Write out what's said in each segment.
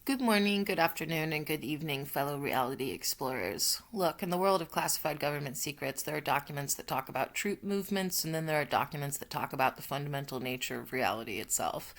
Good morning, good afternoon, and good evening, fellow reality explorers. Look, in the world of classified government secrets, there are documents that talk about troop movements, and then there are documents that talk about the fundamental nature of reality itself.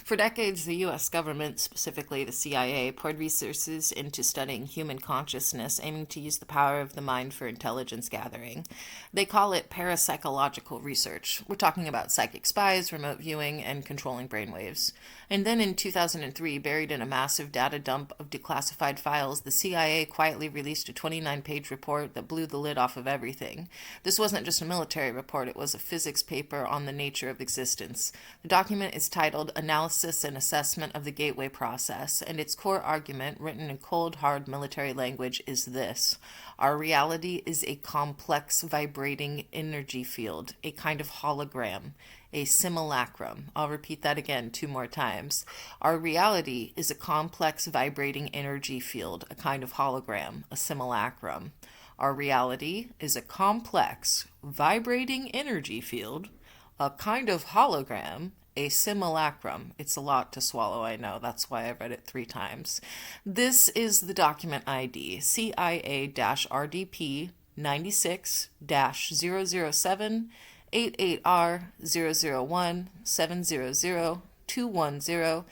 For decades, the US government, specifically the CIA, poured resources into studying human consciousness, aiming to use the power of the mind for intelligence gathering. They call it parapsychological research. We're talking about psychic spies, remote viewing, and controlling brainwaves. And then in 2003, buried in a massive data dump of declassified files, the CIA quietly released a 29-page report that blew the lid off of everything. This wasn't just a military report, it was a physics paper on the nature of existence. The document is titled Analysis and Assessment of the Gateway Process, and its core argument, written in cold, hard military language, is this. Our reality is a complex vibrating energy field, a kind of hologram, a simulacrum. I'll repeat that again 2 more times. Our reality is a complex vibrating energy field, a kind of hologram, a simulacrum. Our reality is a complex vibrating energy field, a kind of hologram, a simulacrum. It's a lot to swallow, I know. That's why I read it 3 times. This is the document ID, CIA-RDP 96-007 88R 001 700 210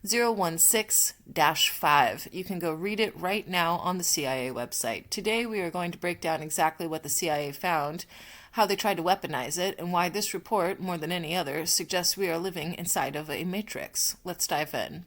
016-5. You can go read it right now on the CIA website. Today we are going to break down exactly what the CIA found, how they tried to weaponize it, and why this report, more than any other, suggests we are living inside of a matrix. Let's dive in.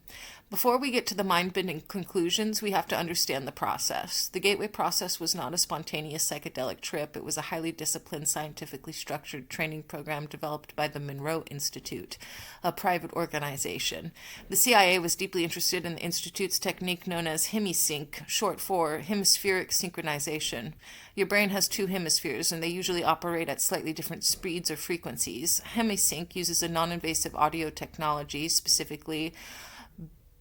Before we get to the mind-bending conclusions, we have to understand the process. The Gateway process was not a spontaneous psychedelic trip. It was a highly disciplined, scientifically structured training program developed by the Monroe Institute, a private organization. The CIA was deeply interested in the Institute's technique known as Hemi-Sync, short for hemispheric synchronization. Your brain has 2 hemispheres, and they usually operate at slightly different speeds or frequencies. Hemi-Sync uses a non-invasive audio technology, specifically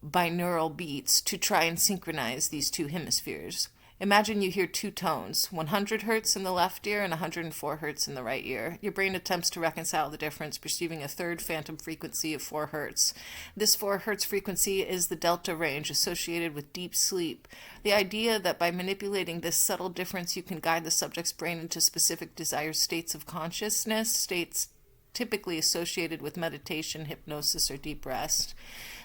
binaural beats, to try and synchronize these 2 hemispheres. Imagine you hear 2 tones, 100 hertz in the left ear and 104 hertz in the right ear. Your brain attempts to reconcile the difference, perceiving a third phantom frequency of 4 hertz. This 4 hertz frequency is the delta range associated with deep sleep. The idea that by manipulating this subtle difference you can guide the subject's brain into specific desired states of consciousness, states typically associated with meditation, hypnosis, or deep rest.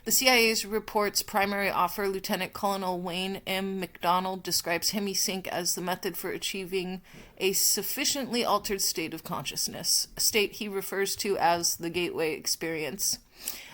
The CIA's report's primary author, Lieutenant Colonel Wayne M. McDonald, describes Hemi-Sync as the method for achieving a sufficiently altered state of consciousness, a state he refers to as the gateway experience.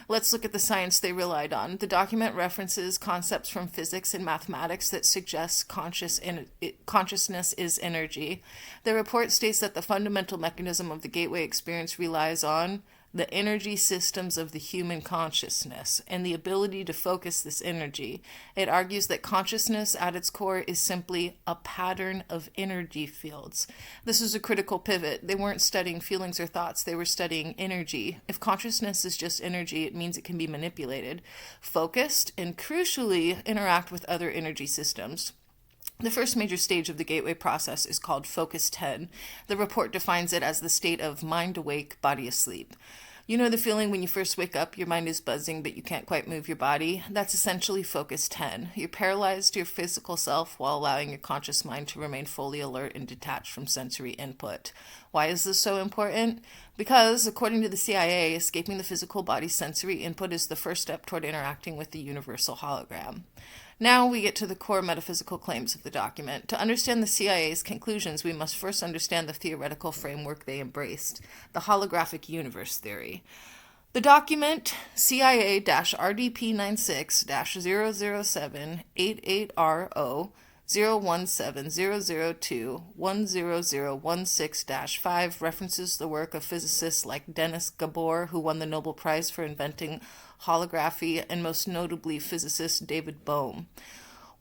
Let's look at the science they relied on. The document references concepts from physics and mathematics that suggest consciousness is energy. The report states that the fundamental mechanism of the gateway experience relies on the energy systems of the human consciousness and the ability to focus this energy. It argues that consciousness at its core is simply a pattern of energy fields. This is a critical pivot. They weren't studying feelings or thoughts, they were studying energy. If consciousness is just energy, it means it can be manipulated, focused, and crucially interact with other energy systems. The first major stage of the gateway process is called Focus 10. The report defines it as the state of mind awake, body asleep. You know the feeling when you first wake up, your mind is buzzing, but you can't quite move your body? That's essentially Focus 10. You're paralyzed to your physical self while allowing your conscious mind to remain fully alert and detached from sensory input. Why is this so important? Because, according to the CIA, escaping the physical body's sensory input is the first step toward interacting with the universal hologram. Now we get to the core metaphysical claims of the document. To understand the CIA's conclusions, we must first understand the theoretical framework they embraced, the holographic universe theory. The document, CIA-RDP 96-007 88RO 017002 10016-5 references the work of physicists like Dennis Gabor, who won the Nobel Prize for inventing holography, and most notably physicist David Bohm.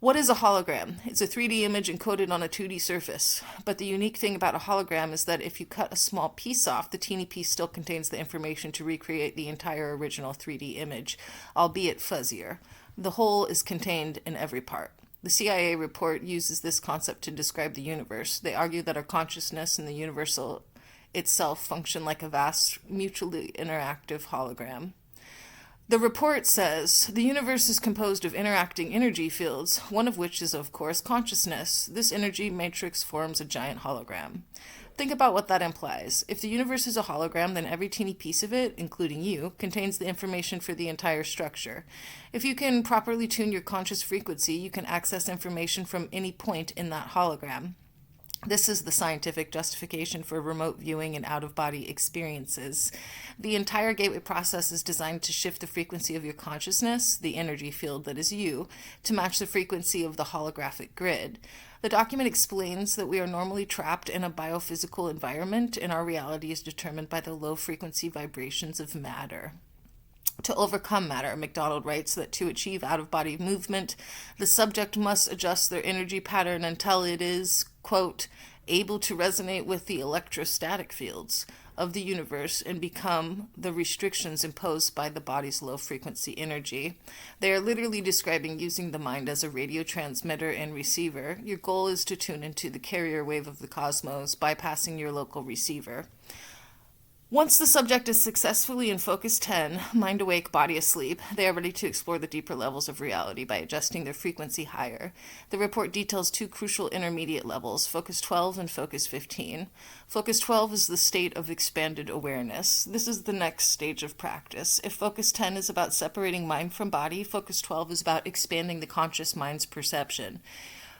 What is a hologram? It's a 3D image encoded on a 2D surface. But the unique thing about a hologram is that if you cut a small piece off, the teeny piece still contains the information to recreate the entire original 3D image, albeit fuzzier. The whole is contained in every part. The CIA report uses this concept to describe the universe. They argue that our consciousness and the universal itself function like a vast, mutually interactive hologram. The report says the universe is composed of interacting energy fields, one of which is, of course, consciousness. This energy matrix forms a giant hologram. Think about what that implies. If the universe is a hologram, then every teeny piece of it, including you, contains the information for the entire structure. If you can properly tune your conscious frequency, you can access information from any point in that hologram. This is the scientific justification for remote viewing and out-of-body experiences. The entire gateway process is designed to shift the frequency of your consciousness, the energy field that is you, to match the frequency of the holographic grid. The document explains that we are normally trapped in a biophysical environment, and our reality is determined by the low-frequency vibrations of matter. To overcome matter, MacDonald writes that to achieve out-of-body movement, the subject must adjust their energy pattern until it is, quote, able to resonate with the electrostatic fields of the universe and become the restrictions imposed by the body's low-frequency energy. They are literally describing using the mind as a radio transmitter and receiver. Your goal is to tune into the carrier wave of the cosmos, bypassing your local receiver. Once the subject is successfully in Focus 10, mind awake, body asleep, they are ready to explore the deeper levels of reality by adjusting their frequency higher. The report details two crucial intermediate levels, Focus 12 and Focus 15. Focus 12 is the state of expanded awareness. This is the next stage of practice. If Focus 10 is about separating mind from body, Focus 12 is about expanding the conscious mind's perception.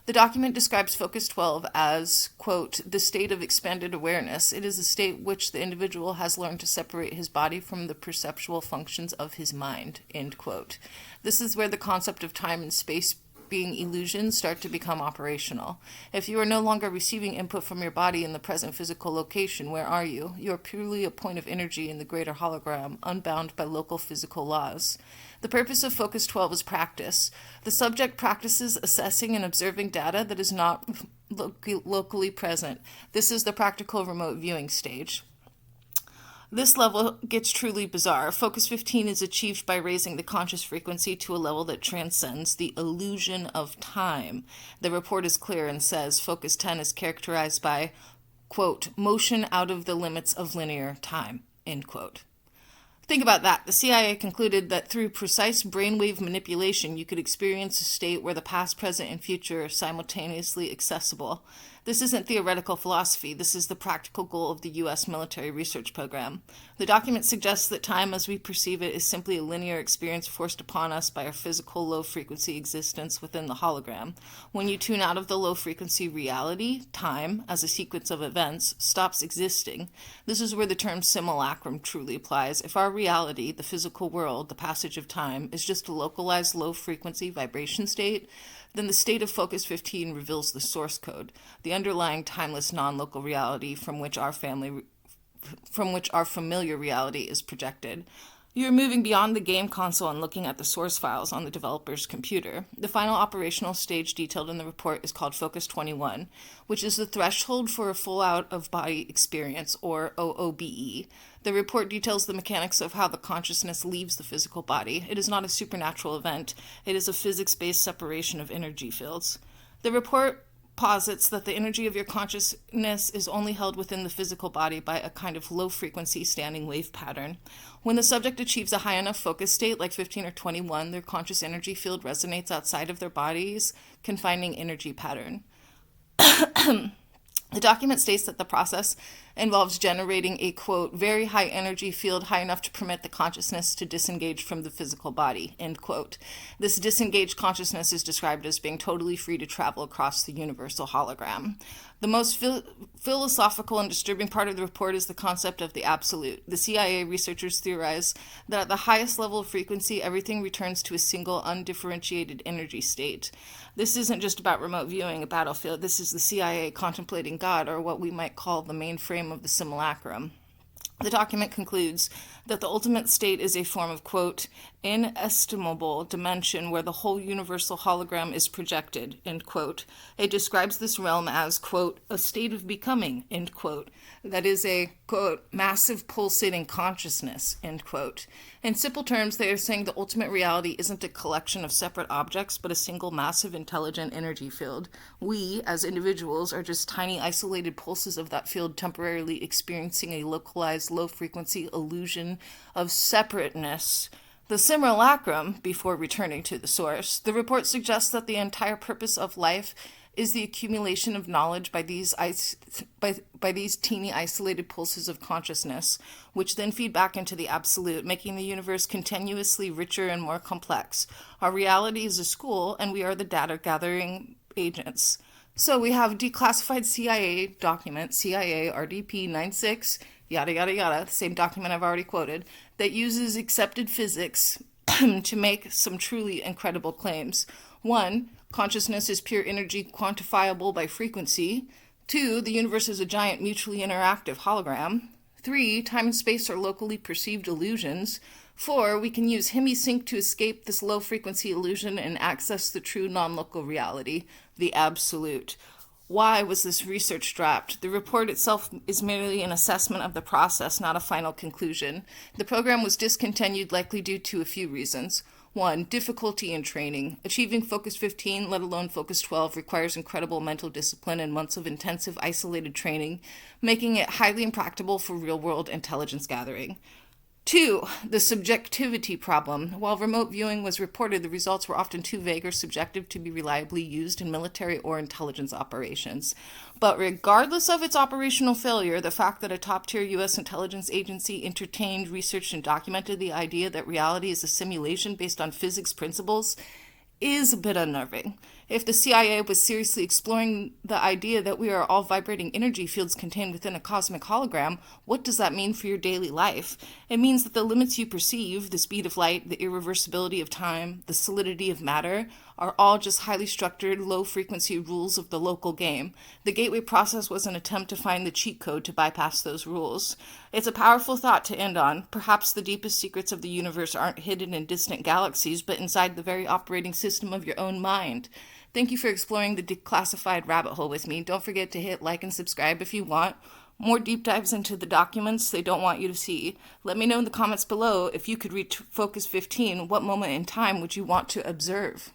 The document describes Focus 12 as, quote, the state of expanded awareness. It is a state which the individual has learned to separate his body from the perceptual functions of his mind, end quote. This is where the concept of time and space being illusions start to become operational. If you are no longer receiving input from your body in the present physical location, where are you? You are purely a point of energy in the greater hologram, unbound by local physical laws. The purpose of Focus 12 is practice. The subject practices assessing and observing data that is not locally present. This is the practical remote viewing stage. This level gets truly bizarre. Focus 15 is achieved by raising the conscious frequency to a level that transcends the illusion of time. The report is clear and says Focus 10 is characterized by, quote, motion out of the limits of linear time, end quote. Think about that. The CIA concluded that through precise brainwave manipulation, you could experience a state where the past, present, and future are simultaneously accessible. This isn't theoretical philosophy. This is the practical goal of the U.S. military research program. The document suggests that time as we perceive it is simply a linear experience forced upon us by our physical low-frequency existence within the hologram. When you tune out of the low-frequency reality, time, as a sequence of events, stops existing. This is where the term simulacrum truly applies. If our reality, the physical world, the passage of time, is just a localized low-frequency vibration state, then the state of Focus 15 reveals the source code, the underlying timeless non-local reality from which our familiar reality is projected. You're moving beyond the game console and looking at the source files on the developer's computer. The final operational stage detailed in the report is called Focus 21, which is the threshold for a full out-of-body experience, or OOBE. The report details the mechanics of how the consciousness leaves the physical body. It is not a supernatural event. It is a physics-based separation of energy fields. The report posits that the energy of your consciousness is only held within the physical body by a kind of low-frequency standing wave pattern. When the subject achieves a high enough focus state, like 15 or 21, their conscious energy field resonates outside of their body's confining energy pattern. The document states that the process involves generating a, quote, very high energy field high enough to permit the consciousness to disengage from the physical body, end quote. This disengaged consciousness is described as being totally free to travel across the universal hologram. The most philosophical and disturbing part of the report is the concept of the absolute. The CIA researchers theorize that at the highest level of frequency, everything returns to a single, undifferentiated energy state. This isn't just about remote viewing a battlefield. This is the CIA contemplating God, or what we might call the mainframe of the simulacrum. The document concludes that the ultimate state is a form of, quote, inestimable dimension where the whole universal hologram is projected, end quote. It describes this realm as, quote, a state of becoming, end quote. That is a, quote, massive pulsating consciousness, end quote. In simple terms, they are saying the ultimate reality isn't a collection of separate objects, but a single massive intelligent energy field. We, as individuals, are just tiny isolated pulses of that field temporarily experiencing a localized low-frequency illusion of separateness The Simulacrum, before returning to the source, the report suggests that the entire purpose of life is the accumulation of knowledge by these teeny isolated pulses of consciousness, which then feed back into the absolute, making the universe continuously richer and more complex. Our reality is a school, and we are the data gathering agents. So we have declassified CIA document, CIA RDP 96, yada yada yada, the same document I've already quoted, that uses accepted physics to make some truly incredible claims. 1. Consciousness is pure energy quantifiable by frequency. 2. The universe is a giant mutually interactive hologram. 3. Time and space are locally perceived illusions. 4. We can use Hemi-Sync to escape this low-frequency illusion and access the true non-local reality, the absolute. Why was this research dropped? The report itself is merely an assessment of the process, not a final conclusion. The program was discontinued likely due to a few reasons. 1. Difficulty in training. Achieving Focus 15, let alone Focus 12, requires incredible mental discipline and months of intensive isolated training, making it highly impractical for real-world intelligence gathering. 2. The subjectivity problem. While remote viewing was reported, the results were often too vague or subjective to be reliably used in military or intelligence operations. But regardless of its operational failure, the fact that a top-tier U.S. intelligence agency entertained, researched, and documented the idea that reality is a simulation based on physics principles is a bit unnerving. If the CIA was seriously exploring the idea that we are all vibrating energy fields contained within a cosmic hologram, what does that mean for your daily life? It means that the limits you perceive, the speed of light, the irreversibility of time, the solidity of matter, are all just highly structured, low-frequency rules of the local game. The gateway process was an attempt to find the cheat code to bypass those rules. It's a powerful thought to end on. Perhaps the deepest secrets of the universe aren't hidden in distant galaxies, but inside the very operating system of your own mind. Thank you for exploring the Declassified rabbit hole with me. Don't forget to hit like and subscribe if you want more deep dives into the documents they don't want you to see. Let me know in the comments below if you could reach Focus 15, what moment in time would you want to observe?